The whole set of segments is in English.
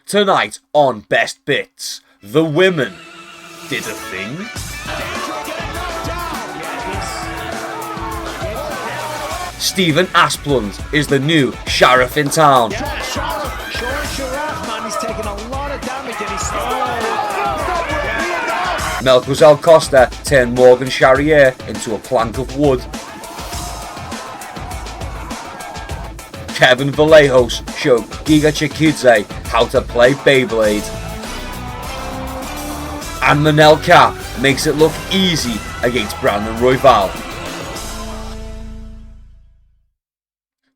Tonight on Best Bits, the women did a thing. Stephen Aspund is the new sheriff in town. Costa turned Morgan Sharier into a plank of wood. Kevin Vallejo showed Giga Chidz how to play Beyblade. And Manel Kape makes it look easy against Brandon Royval.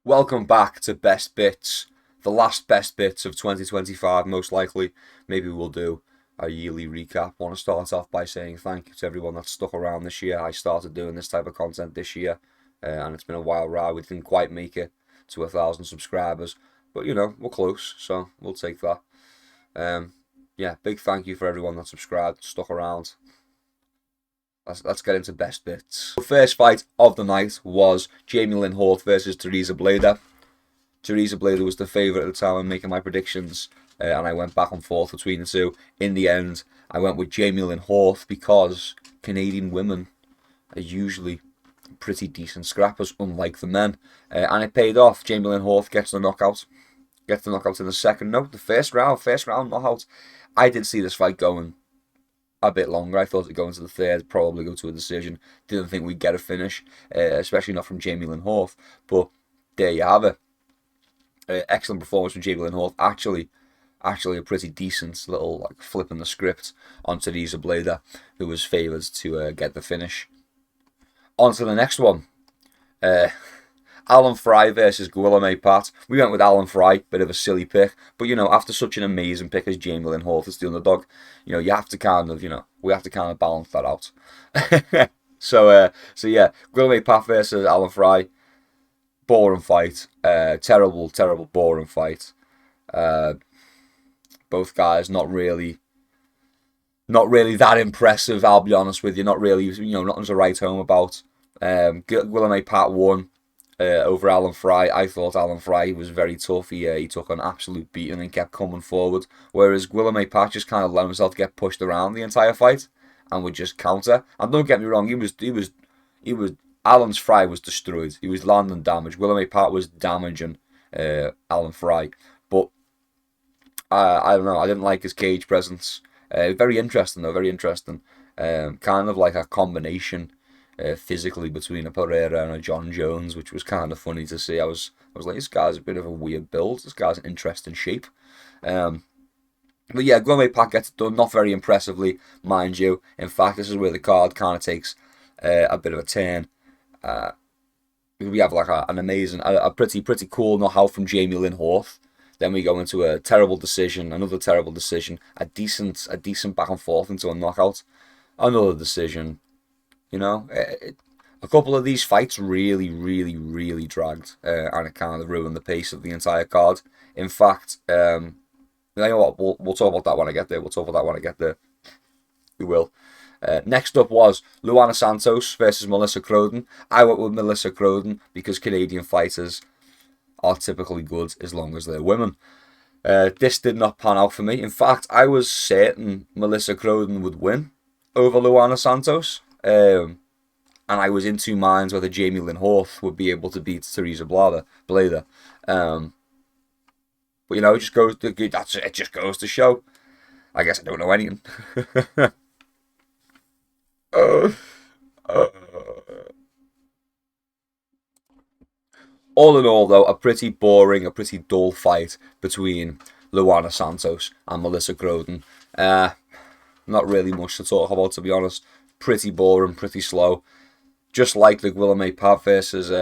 Welcome back to Best Bits, the last Best Bits of 2025 most likely. Maybe we'll do a yearly recap. I want to start off by saying thank you to everyone that's stuck around this year. I started doing this type of content this year and it's been a wild ride. We didn't quite make it to 1,000 subscribers, but you know, we're close, so we'll take that. Yeah, big thank you for everyone that subscribed, stuck around. Let's get into Best Bits. The first fight of the night was Jamie Lynn Horth versus Teresa Bleda. Teresa Bleda was the favourite at the time. I'm making my predictions, and I went back and forth between the two. In the end, I went with Jamie Lynn Horth because Canadian women are usually pretty decent scrappers, unlike the men. And it paid off. Jamie Lynn Horth gets the knockout. Gets the knockout in the second. No, the first round knockout. I did see this fight going a bit longer. I thought it'd go into the third, probably go to a decision. Didn't think we'd get a finish, especially not from Jamie Lynn Horth. But there you have it. Excellent performance from Jamie Lynn Horth. Actually a pretty decent little like flipping the script on Teresa Bleda, who was favoured to get the finish. On to the next one. Alan Fry versus Guilherme Pat. We went with Alan Fry, bit of a silly pick, but you know, after such an amazing pick as Jamie Lynn Horth is the underdog, you know, we have to kind of balance that out. so yeah, Guilherme Pat versus Alan Fry. Boring fight. Terrible boring fight. Both guys not really that impressive, I'll be honest with you. Not really, you know, nothing to write home about. Guilherme Pat won over Alan Fry. I thought Alan Fry was very tough. He took an absolute beating and kept coming forward. Whereas Guilherme Pat just kind of let himself get pushed around the entire fight and would just counter. And don't get me wrong, Alan Fry was destroyed. He was landing damage. Guilherme Pat was damaging Alan Fry. But I don't know. I didn't like his cage presence. Very interesting though. Very interesting. Kind of like a combination physically between a Pereira and a John Jones, which was kind of funny to see. I was like, this guy's a bit of a weird build. This guy's an interesting shape. But yeah, Guilherme Pat gets it done. Not very impressively, mind you. In fact, this is where the card kind of takes a bit of a turn. We have like an amazing, a pretty cool knockout from Jamie Lynn Horth. Then we go into a terrible decision, another terrible decision, a decent back and forth into a knockout, another decision. You know, a couple of these fights really dragged, and it kind of ruined the pace of the entire card. In fact, you know what? We'll talk about that when I get there. We will. Next up was Luana Santos versus Melissa Croden. I went with Melissa Croden because Canadian fighters are typically good as long as they're women. This did not pan out for me. In fact, I was certain Melissa Croden would win over Luana Santos. And I was in two minds whether Jamie Lynn Horth would be able to beat Teresa Bleda. But you know, it just goes to show. I guess I don't know anything. All in all, though, a pretty boring, a pretty dull fight between Luana Santos and Melissa Croden. Not really much to talk about, to be honest. Pretty boring, pretty slow. Just like the Guilherme Pat versus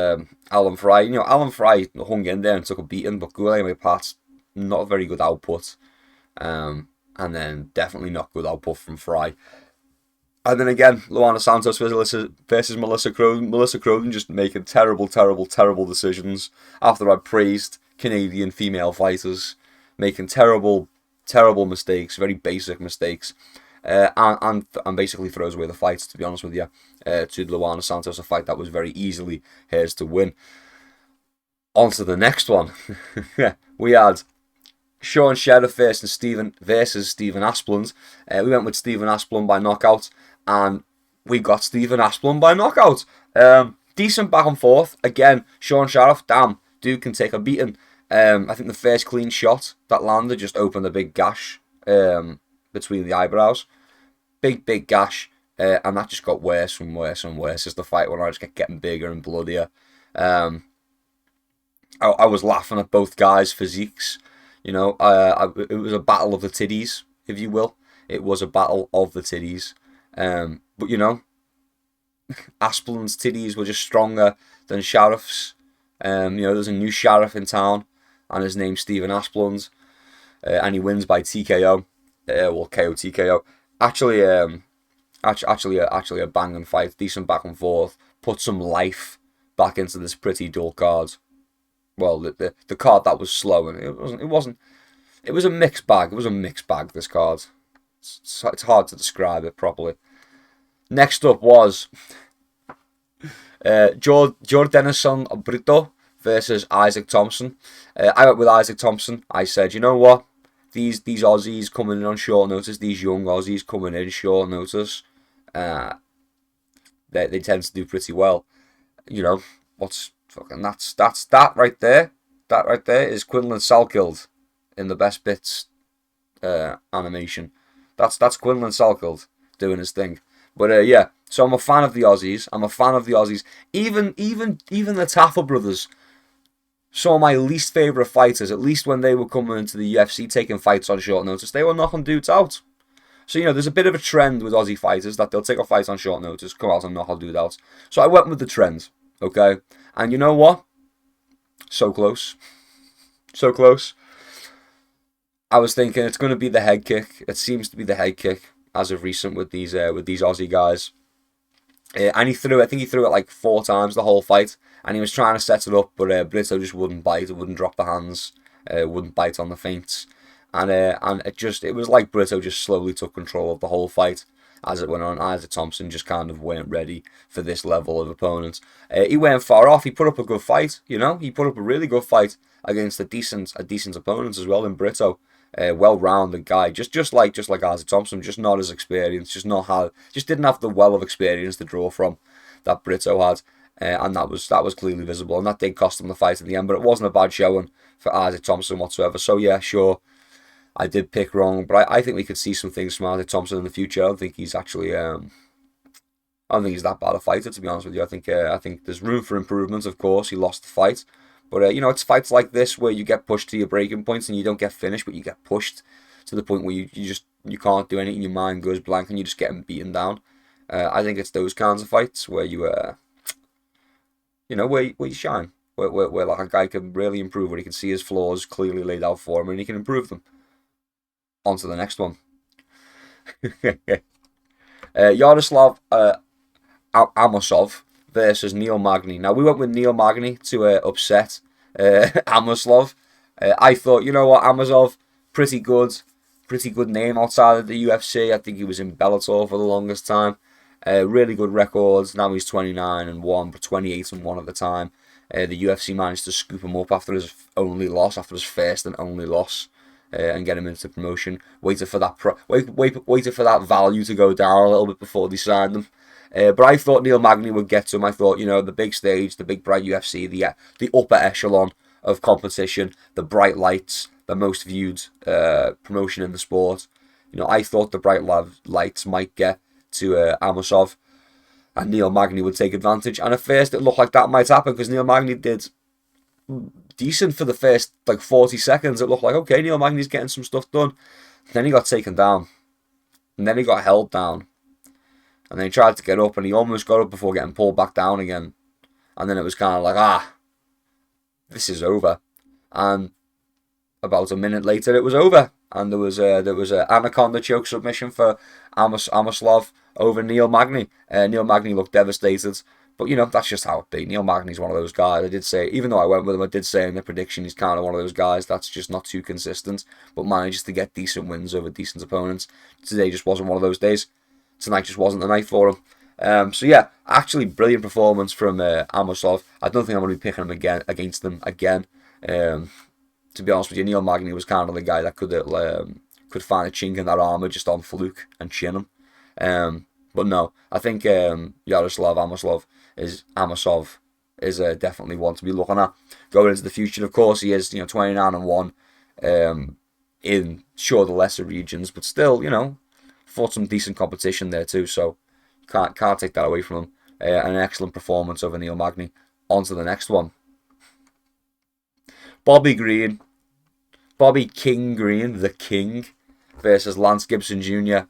Alan Fry. You know, Alan Fry hung in there and took a beating, but Guilherme Pat's not a very good output. And then definitely not good output from Fry. And then again, Luana Santos versus Melissa Croden. Melissa Croden just making terrible decisions. After I praised Canadian female fighters, making terrible mistakes, very basic mistakes. And basically throws away the fight, to be honest with you, to Luana Santos, a fight that was very easily hers to win. On to the next one. We had Sean Sheriff versus Stephen Aspund. We went with Stephen Aspund by knockout, and we got Stephen Aspund by knockout. Decent back and forth. Again, Sean Sheriff, damn, dude can take a beating. I think the first clean shot that landed just opened a big gash between the eyebrows. Big gash. And that just got worse and worse and worse as the fight went on. It just kept getting bigger and bloodier. I was laughing at both guys' physiques. You know, it was a battle of the titties, if you will. It was a battle of the titties. But, you know, Asplin's titties were just stronger than Sheriff's. You know, there's a new Sheriff in town, and his name's Stephen Aspund. And he wins by TKO. Well, KO, TKO. Actually, a banging fight. Decent back and forth. Put some life back into this pretty dull card. Well, the card that was slow, and it was a mixed bag. It was a mixed bag, this card. It's hard to describe it properly. Next up was Jordenison Brito versus Isaac Thompson. I went with Isaac Thompson. I said, you know what? These Aussies coming in on short notice, these young Aussies coming in short notice, they tend to do pretty well. You know, that's that right there. That right there is Quinlan Salkild in the Best Bits animation. That's Quinlan Salkild doing his thing. But yeah, so I'm a fan of the Aussies. Even the Taffer brothers, some of my least favourite fighters, at least when they were coming into the UFC taking fights on short notice, they were knocking dudes out. So, you know, there's a bit of a trend with Aussie fighters that they'll take a fight on short notice, come out and knock a dude out. So I went with the trend, okay? And you know what? So close. So close. I was thinking it's going to be the head kick. It seems to be the head kick as of recent with these Aussie guys. And I think he threw it like 4 times the whole fight. And he was trying to set it up, but Brito just wouldn't bite. It wouldn't drop the hands. Wouldn't bite on the feints. And it was like Brito just slowly took control of the whole fight as it went on. Isaac Thompson just kind of weren't ready for this level of opponent. He weren't far off. He put up a good fight, you know. He put up a really good fight against a decent opponent as well in Brito. Well-rounded guy, just like Isaac Thompson, just not as experienced, just didn't have the well of experience to draw from that Brito had. And that was clearly visible, and that did cost him the fight in the end. But it wasn't a bad showing for Isaac Thompson whatsoever. So yeah, sure, I did pick wrong, but I think we could see some things from Isaac Thompson in the future. I don't think he's actually, I don't think he's that bad a fighter, to be honest with you. I think there's room for improvement. Of course, he lost the fight, but you know, it's fights like this where you get pushed to your breaking points and you don't get finished, but you get pushed to the point where you can't do anything. Your mind goes blank and you're just getting beaten down. I think it's those kinds of fights where you you know, where you shine, where like a guy can really improve, where he can see his flaws clearly laid out for him and he can improve them. On to the next one. Yaroslav Amosov versus Neil Magny. Now, we went with Neil Magny to upset Amosov. I thought, you know what, Amosov, pretty good name outside of the UFC. I think he was in Bellator for the longest time. Really good records. Now he's 29-1, but 28-1 at the time. The UFC managed to scoop him up after his first and only loss, and get him into promotion. Waited for that value to go down a little bit before they signed him. But I thought Neil Magny would get to him. I thought, you know, the big stage, the big bright UFC, the upper echelon of competition, the bright lights, the most viewed promotion in the sport. You know, I thought the bright lights might get to Amosov, and Neil Magny would take advantage. And at first, it looked like that might happen because Neil Magny did decent for the first like 40 seconds. It looked like, okay, Neil Magny's getting some stuff done. Then he got taken down, and then he got held down, and then he tried to get up, and he almost got up before getting pulled back down again. And then it was kind of like, this is over. And about a minute later, it was over, and there was a anaconda choke submission for Amosov over Neil Magny. Neil Magny looked devastated, but you know, that's just how it be. Neil Magny's one of those guys. I did say, even though I went with him, I did say in the prediction he's kind of one of those guys that's just not too consistent, but manages to get decent wins over decent opponents. Today just wasn't one of those days. Tonight just wasn't the night for him. So yeah, actually brilliant performance from Amosov. I don't think I'm going to be picking him against them again. to be honest with you, Neil Magny was kind of the guy that could find a chink in that armour just on fluke and chin him. But no, I think Yaroslav Amosov is definitely one to be looking at going into the future. Of course, he is 29-1 in the lesser regions, but still fought some decent competition there too. So can't take that away from him. An excellent performance over Neil Magny. On to the next one. Bobby King Green, the King, versus Lance Gibson Jr.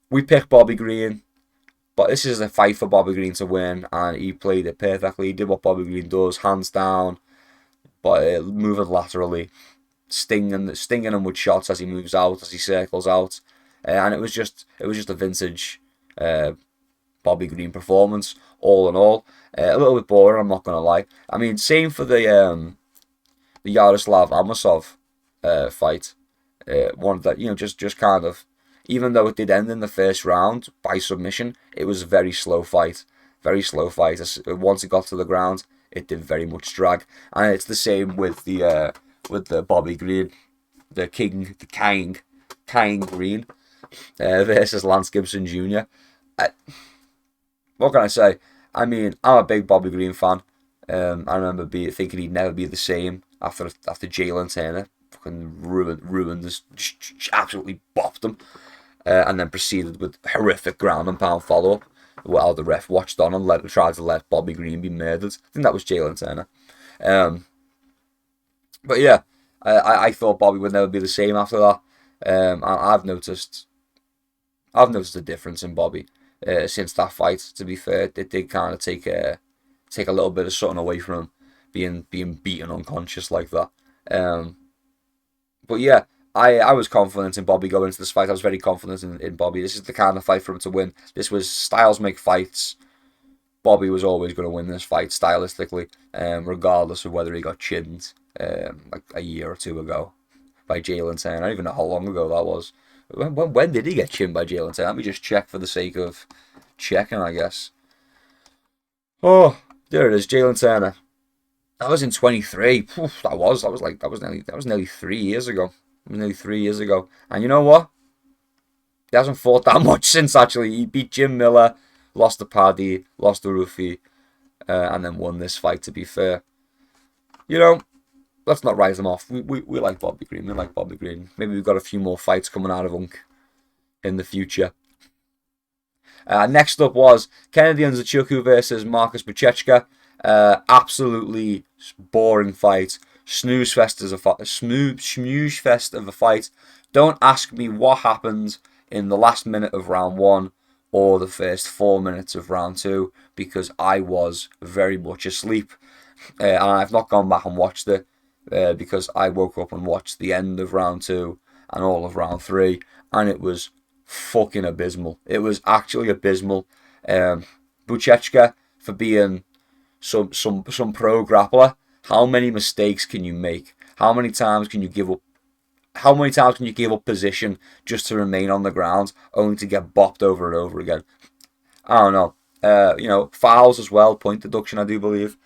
We picked Bobby Green, but this is a fight for Bobby Green to win, and he played it perfectly. He did what Bobby Green does, hands down, but moving laterally, stinging him with shots as he moves out, as he circles out, and it was just a vintage Bobby Green performance, all in all. A little bit boring, I'm not gonna lie. I mean, same for the Yaroslav Amosov fight. One that just kind of, even though it did end in the first round by submission, it was a very slow fight. Very slow fight. Once it got to the ground, it did very much drag, and it's the same with the Bobby Green, the King Green versus Lance Gibson Jr. What can I say? I mean, I'm a big Bobby Green fan. I remember thinking he'd never be the same after Jalen Turner fucking ruined this, absolutely bopped him, and then proceeded with horrific ground and pound follow up while the ref watched on and tried to let Bobby Green be murdered. I think that was Jalen Turner. But yeah, I thought Bobby would never be the same after that. And I've noticed a difference in Bobby since that fight. To be fair, it did kind of take a little bit of something away from him being beaten unconscious like that. But yeah, I was confident in Bobby going into this fight. I was very confident in Bobby. This is the kind of fight for him to win. This was styles make fights. Bobby was always going to win this fight stylistically, regardless of whether he got chinned like a year or two ago by Jalen Turner. I don't even know how long ago that was. When did he get chinned by Jalen Turner? Let me just check for the sake of checking, I guess. Oh, there it is, Jalen Turner. That was in 23. Oof, that was nearly 3 years ago. It was nearly 3 years ago. And you know what? He hasn't fought that much since, actually. He beat Jim Miller, lost to Paddy, lost to Rufi, and then won this fight, to be fair. Let's not write him off. We like Bobby Green. We like Bobby Green. Maybe we've got a few more fights coming out of Unk in the future. Next up was Kennedy and Zachuku versus Marcus Buchecha. Absolutely boring fight. Snooze fest of a fight. Don't ask me what happened in the last minute of round 1 or the first 4 minutes of round 2, because I was very much asleep. And I've not gone back and watched it because I woke up and watched the end of round 2 and all of round 3, and it was fucking abysmal. It was actually abysmal. Buchecha, for being some pro grappler, how many mistakes can you make? How many times can you give up? How many times can you give up position just to remain on the ground, only to get bopped over and over again? I don't know. Fouls as well, point deduction, I do believe.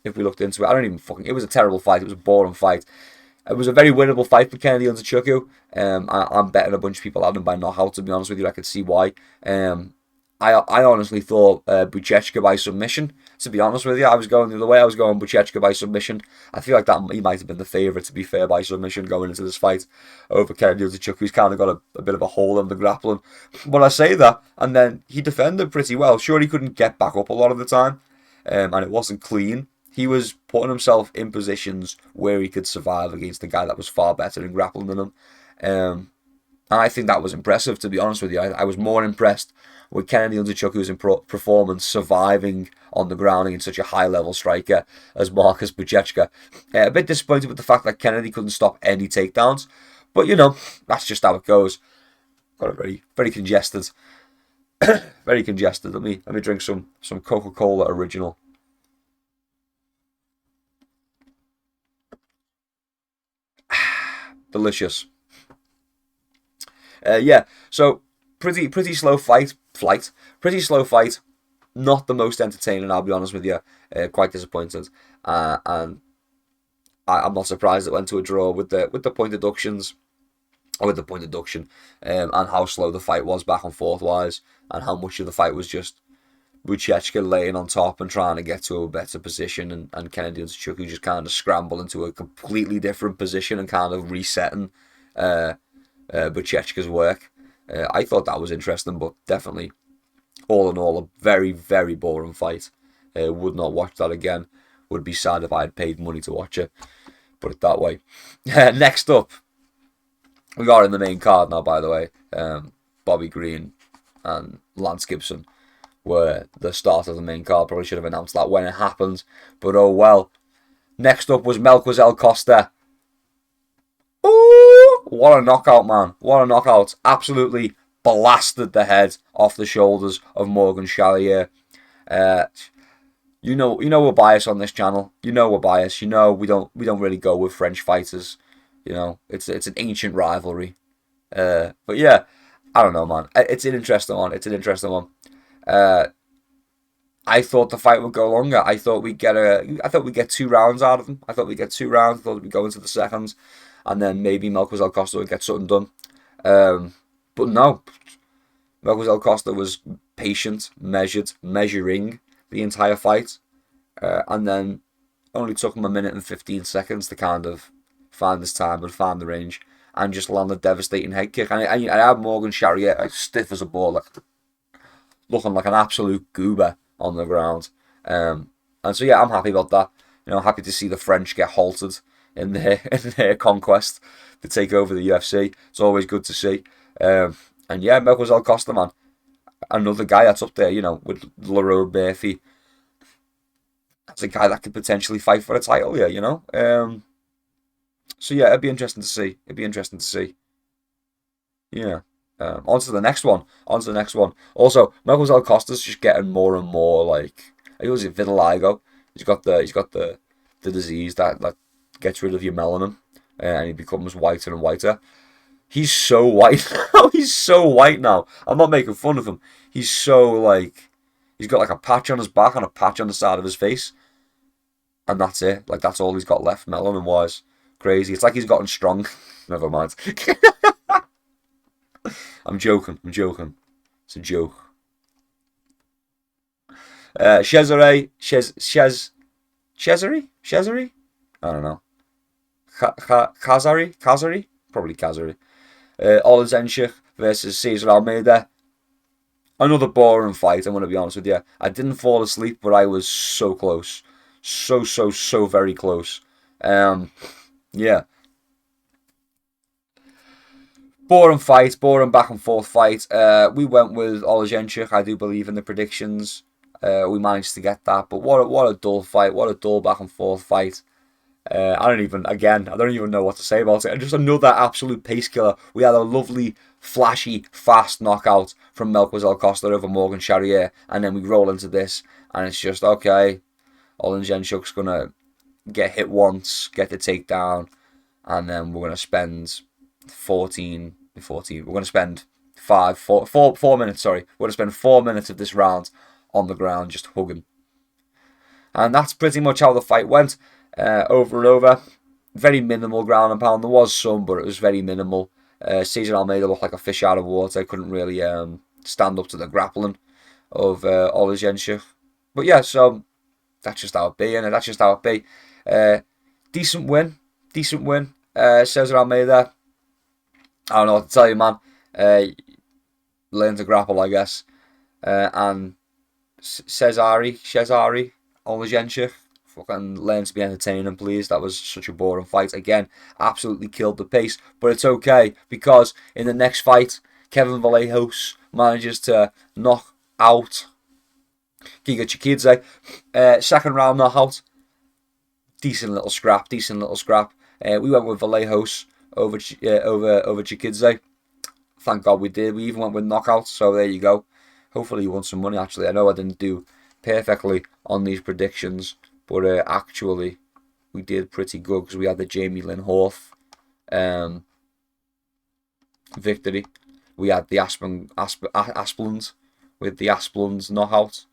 If we looked into it, it was a terrible fight. It was a boring fight. It was a very winnable fight for Kennedy and Zachuku. I'm betting a bunch of people had him by knockout, to be honest with you. I can see why. I honestly thought Buchecha by submission. To be honest with you, I was going the other way. I was going Buchecha by submission. I feel like that he might have been the favourite, to be fair, by submission going into this fight over Kennedy and Zachuku. He's kind of got a bit of a hole in the grappling. But I say that, and then he defended pretty well. Sure, he couldn't get back up a lot of the time, and it wasn't clean. He was putting himself in positions where he could survive against a guy that was far better in grappling than him. And I think that was impressive, to be honest with you. I was more impressed with Kennedy and Zachuku's performance surviving on the ground against such a high-level striker as Marcus Buchecha. A bit disappointed with the fact that Kennedy couldn't stop any takedowns. But, that's just how it goes. Got it very, very congested. Very congested. Let me drink some Coca-Cola original. Delicious. So pretty slow fight. Pretty slow fight. Not the most entertaining, I'll be honest with you. Quite disappointed. And I'm not surprised it went to a draw with the point deductions, or with the point deduction, and how slow the fight was back and forth wise, and how much of the fight was just Buchecha laying on top and trying to get to a better position, and Kennedy and Zachuku just kind of scramble into a completely different position and kind of resetting Buchecha's work. I thought that was interesting, but definitely, all in all, a very, very boring fight. Would not watch that again. Would be sad if I had paid money to watch it. Put it that way. Next up, we got in the main card now, by the way. Bobby Green and Lance Gibson were the start of the main card. Probably should have announced that when it happened, but oh well. Next up was Costa. Ooh, what a knockout, man. What a knockout. Absolutely blasted the head off the shoulders of Morgan Sharier. You know we're biased on this channel. You know we're biased. You know we don't really go with French fighters. You know, it's an ancient rivalry. But yeah, I don't know, man. It's an interesting one. I thought the fight would go longer. I thought we'd get 2 rounds out of him. I thought we'd go into the seconds, and then maybe Costa would get something done. But no, Costa was patient, measuring the entire fight, and then only took him a minute and 15 seconds to kind of find his time and find the range, and just land a devastating head kick. And I had Morgan Sharier stiff as a ball, looking like an absolute goober on the ground. And so yeah, I'm happy about that. You know, happy to see the French get halted in their conquest to take over the UFC. It's always good to see. And yeah, Costa, man, another guy that's up there, you know, with Leroy Murphy. That's a guy that could potentially fight for a title, yeah, you know. So yeah, it'd be interesting to see. Yeah. On to the next one. Also, Costa's just getting more and more like, I think it was vitiligo. He's got the disease that gets rid of your melanin, and he becomes whiter and whiter. He's so white now. He's so white now. I'm not making fun of him. He's so he's got like a patch on his back and a patch on the side of his face, and that's it. Like, that's all he's got left, melanin wise. Crazy. It's like he's gotten strong. Never mind. I'm joking. It's a joke. Cesare? I don't know. Kazari? Probably Kazari. Olen versus Cesar Almeida. Another boring fight, I'm going to be honest with you. I didn't fall asleep, but I was so close. So very close. Yeah. Boring fight, boring back and forth fight. We went with Olejenchuk, I do believe, in the predictions. We managed to get that, but what a dull fight. What a dull back and forth fight. I don't even know what to say about it. And just another absolute pace killer. We had a lovely, flashy, fast knockout from Costa over Morgan Sharier, and then we roll into this, and it's just, okay, Olejenchuk's going to get hit once, get the takedown, and then we're going to spend 14. We're going to spend 4 minutes, sorry. We're going to spend 4 minutes of this round on the ground just hugging. And that's pretty much how the fight went. Over and over. Very minimal ground and pound. There was some, but it was very minimal. Cesar Almeida looked like a fish out of water. Couldn't really stand up to the grappling of Olejenchuk. But yeah, so that's just how it be, and that's just how it be. Decent win. Cesar Almeida, I don't know what to tell you, man. Learn to grapple, I guess. And Cesare Olejenchuk, fucking learn to be entertaining, please. That was such a boring fight. Again, absolutely killed the pace. But it's okay, because in the next fight, Kevin Vallejo manages to knock out Giga Chidz. Second round knockout. Decent little scrap. We went with Vallejo over Chidz. Thank God we did. We even went with knockouts, so there you go. Hopefully you won some money, actually. I know I didn't do perfectly on these predictions, but actually we did pretty good, because we had the Jamie Lynn Horth victory. We had the Aspund with the Aspund's knockout.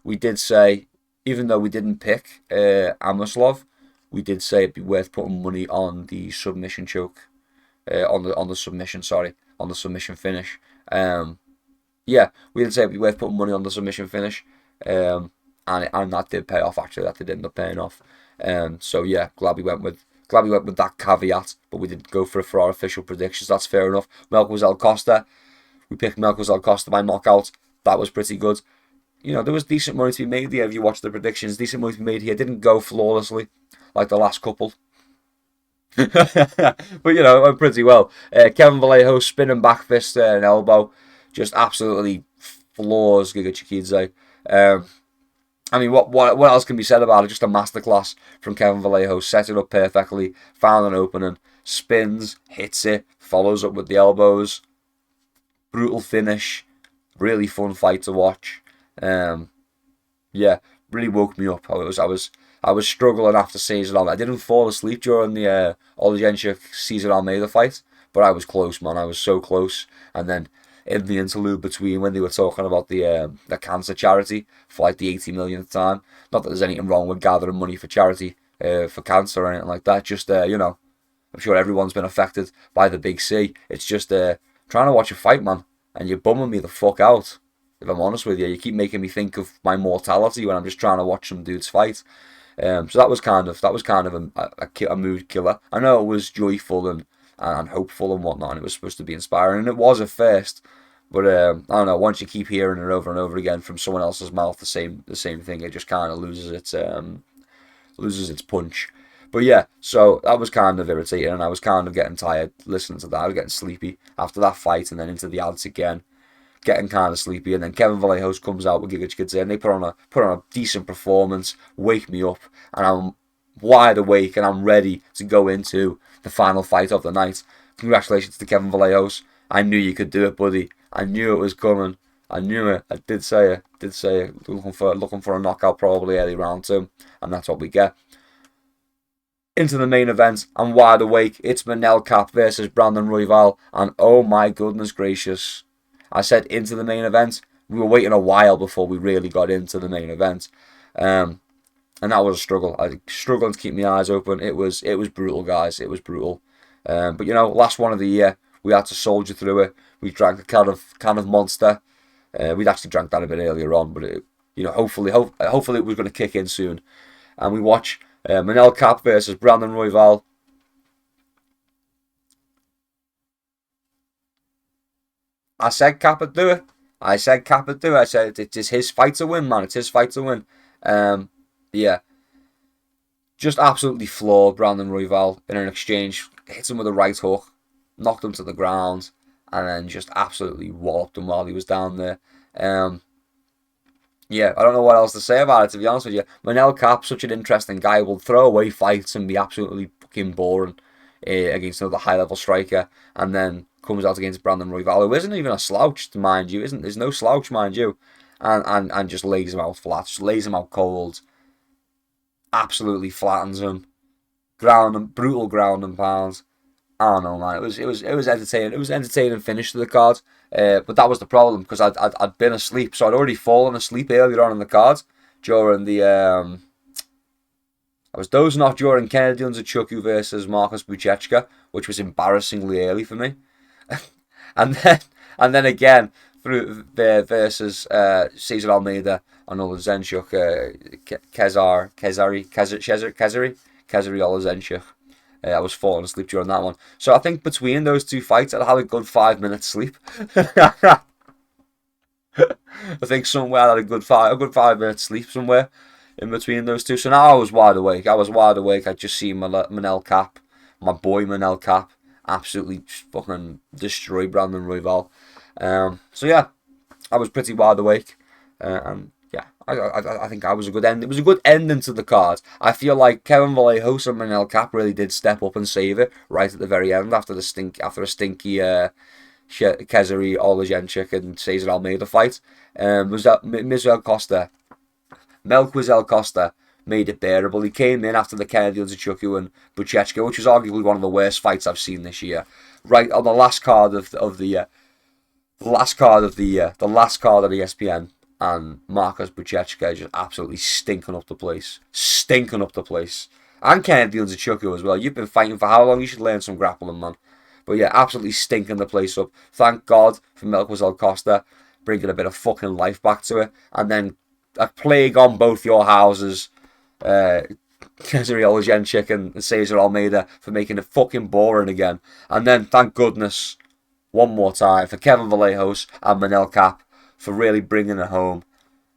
We did say even though we didn't pick Amosov, we did say it'd be worth putting money on the submission choke, on the submission. Sorry, on the submission finish. Yeah, we did say it'd be worth putting money on the submission finish, and that did pay off. Actually, that did end up paying off. So yeah, glad we went with that caveat, but we did go for our official predictions. That's fair enough. Melquizal Costa, we picked Melquizal Costa by knockout. That was pretty good. You know, there was decent money to be made here if you watch the predictions. Decent money to be made here. Didn't go flawlessly like the last couple. But, you know, it went pretty well. Kevin Vallejo, spinning back fist and elbow. Just absolutely floors Giga Chikidze. I mean, what else can be said about it? Just a masterclass from Kevin Vallejo. Set it up perfectly. Found an opening. Spins. Hits it. Follows up with the elbows. Brutal finish. Really fun fight to watch. Yeah, really woke me up. I was struggling after Cesar Almeida. I didn't fall asleep during the Olejenchuk Cesar Almeida fight, but I was close, man. I was so close. And then in the interlude between, when they were talking about the cancer charity for like the 80 millionth time, not that there's anything wrong with gathering money for charity for cancer or anything like that. Just you know, I'm sure everyone's been affected by the big C. It's just trying to watch a fight, man, and you're bumming me the fuck out. If I'm honest with you, you keep making me think of my mortality when I'm just trying to watch some dudes fight. So that was kind of a mood killer. I know it was joyful and hopeful and whatnot, and it was supposed to be inspiring, and it was at first. But I don't know. Once you keep hearing it over and over again from someone else's mouth, the same thing, it just kind of loses its punch. But yeah, so that was kind of irritating, and I was kind of getting tired listening to that. I was getting sleepy after that fight, and then into the ads again. Getting kind of sleepy, and then Kevin Vallejo comes out with Giga Chikidze, and they put on a decent performance, wake me up, and I'm wide awake, and I'm ready to go into the final fight of the night. Congratulations to Kevin Vallejo. I knew you could do it, buddy. I knew it was coming. I knew it. I did say it. Looking for a knockout probably early round 2, and that's what we get. Into the main event, I'm wide awake. It's Manel Kape versus Brandon Royval, and oh my goodness gracious. I said into the main event. We were waiting a while before we really got into the main event. And that was a struggle. I was struggling to keep my eyes open. It was brutal, guys. It was brutal. But you know, last one of the year, we had to soldier through it. We drank a can of Monster. We'd actually drank that a bit earlier on, but hopefully it was going to kick in soon. And we watch Manel Kape versus Brandon Royval. I said Kape would do it. I said it's his fight to win, man. It's his fight to win. Yeah. Just absolutely floored Brandon Royval in an exchange. Hit him with a right hook. Knocked him to the ground. And then just absolutely walloped him while he was down there. Yeah, I don't know what else to say about it, to be honest with you. Manel Kape, such an interesting guy, will throw away fights and be absolutely fucking boring against another high-level striker. And then comes out against Brandon Royval, who isn't even a slouch, mind you. There's no slouch, mind you. And just lays him out flat. Just lays him out cold. Absolutely flattens him. Brutal ground and pounds. I don't know, man. It was entertaining. It was an entertaining finish to the card. But that was the problem, because I'd been asleep. So I'd already fallen asleep earlier on in the card during the I was dozing off during Kennedy Zachuku versus Marcus Buchecha, which was embarrassingly early for me. and then again through versus Cesar Almeida and Olejenchuk, Kezari Olejenchuk. I was falling asleep during that one. So I think between those two fights, I'd had a good 5 minutes sleep. I think somewhere I had a good 5 minutes sleep somewhere in between those two. So now I was wide awake. I'd just seen Manel Kape, my boy Manel Kape, absolutely fucking destroy Brandon Royval. So yeah, I was pretty wide awake, and yeah, I think I was a good end. It was a good ending to the card. I feel like Kevin Vallejo and Manel Kape really did step up and save it right at the very end after a stinky Kezari Olejenchuk and Cesar Almeida fight. Was that Melquizal Costa made it bearable. He came in after the Kennedy Zachuku and Buchecha, which was arguably one of the worst fights I've seen this year. Right on the last card of the year. The last card of ESPN. and Marcos Betska just absolutely stinking up the place. Stinking up the place. And Kennedy and Zachuku as well. You've been fighting for how long? You should learn some grappling, man. But yeah, absolutely stinking the place up. Thank God for Melquizal Costa bringing a bit of fucking life back to it. And then a plague on both your houses. Cesare Olejenchik and Cesar Almeida for making it fucking boring again. And then, thank goodness, one more time for Kevin Vallejos and Manel Kape for really bringing it home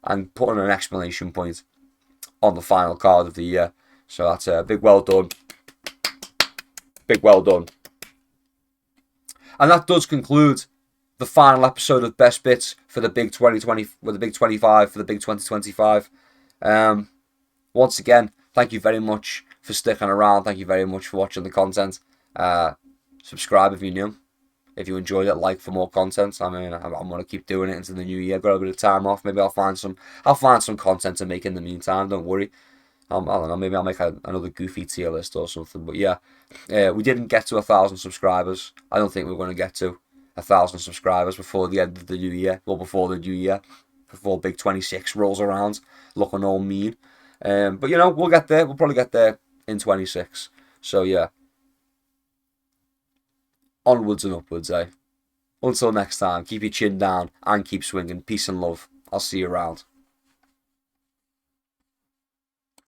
and putting an exclamation point on the final card of the year. So that's a big well done. Big well done. And that does conclude the final episode of Best Bits for the big 2020, with the big 25 for the big 2025. Once again, thank you very much for sticking around. Thank you very much for watching the content. Subscribe if you're new. If you enjoyed it, like for more content. I mean, I'm going to keep doing it into the new year. Got a bit of time off. Maybe I'll find some content to make in the meantime. Don't worry. I don't know. Maybe I'll make another goofy tier list or something. But yeah, we didn't get to 1,000 subscribers. I don't think we're going to get to 1,000 subscribers before the end of the new year. Well, before the new year, before Big 26 rolls around, looking all mean. But you know, we'll get there. We'll probably get there in 26. So yeah, onwards and upwards, eh? Until next time, keep your chin down and keep swinging. Peace and love. I'll see you around.